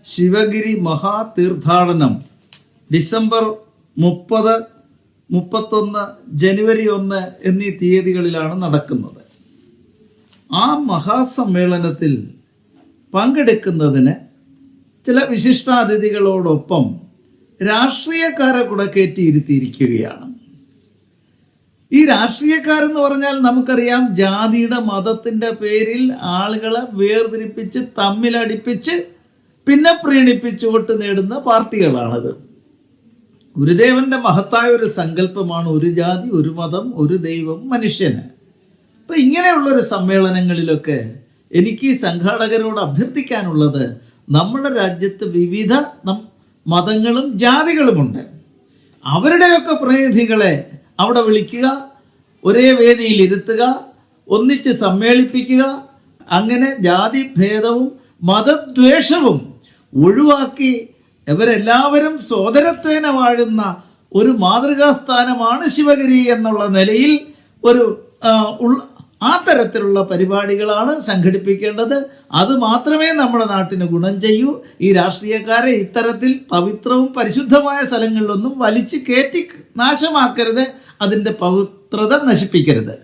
Sivagiri മഹാതീർത്ഥാടനം December 30, 31, ജനുവരി 1 എന്നീ തീയതികളിലാണ് നടക്കുന്നത്. ആ മഹാസമ്മേളനത്തിൽ പങ്കെടുക്കുന്നതിന് ചില വിശിഷ്ടാതിഥികളോടൊപ്പം രാഷ്ട്രീയക്കാരെ കൂടെ കയറ്റിയിരുത്തിയിരിക്കുകയാണ്. ഈ രാഷ്ട്രീയക്കാരെന്ന് പറഞ്ഞാൽ നമുക്കറിയാം, ജാതിയുടെ മതത്തിൻ്റെ പേരിൽ ആളുകളെ വേർതിരിപ്പിച്ച് തമ്മിലടിപ്പിച്ച് പിന്നെ പ്രീണിപ്പിച്ച് വോട്ട് നേടുന്ന പാർട്ടികളാണിത്. ഗുരുദേവന്റെ മഹത്തായ ഒരു സങ്കല്പമാണ് ഒരു ജാതി, ഒരു മതം, ഒരു ദൈവം, മനുഷ്യന്. അപ്പം ഇങ്ങനെയുള്ളൊരു സമ്മേളനങ്ങളിലൊക്കെ എനിക്ക് ഈ സംഘാടകരോട് അഭ്യർത്ഥിക്കാനുള്ളത്, നമ്മുടെ രാജ്യത്ത് വിവിധ മതങ്ങളും ജാതികളുമുണ്ട്. അവരുടെയൊക്കെ പ്രതിനിധികളെ അവിടെ വിളിക്കുക, ഒരേ വേദിയിൽ ഇരുത്തുക, ഒന്നിച്ച് സമ്മേളിപ്പിക്കുക. അങ്ങനെ ജാതിഭേദവും മതദ്വേഷവും ഒഴിവാക്കി ഇവരെല്ലാവരും സോദരത്വേന വാഴുന്ന ഒരു മാതൃകാസ്ഥാനമാണ് ശിവഗിരി എന്നുള്ള നിലയിൽ ആ തരത്തിലുള്ള പരിപാടികളാണ് സംഘടിപ്പിക്കേണ്ടത്. അത് മാത്രമേ നമ്മുടെ നാട്ടിന് ഗുണം ചെയ്യൂ. ഈ രാഷ്ട്രീയക്കാരെ ഇത്തരത്തിൽ പവിത്രവും പരിശുദ്ധമായ സ്ഥലങ്ങളിലൊന്നും വലിച്ചു കയറ്റി നാശമാക്കരുത്, അതിൻ്റെ പവിത്രത നശിപ്പിക്കരുത്.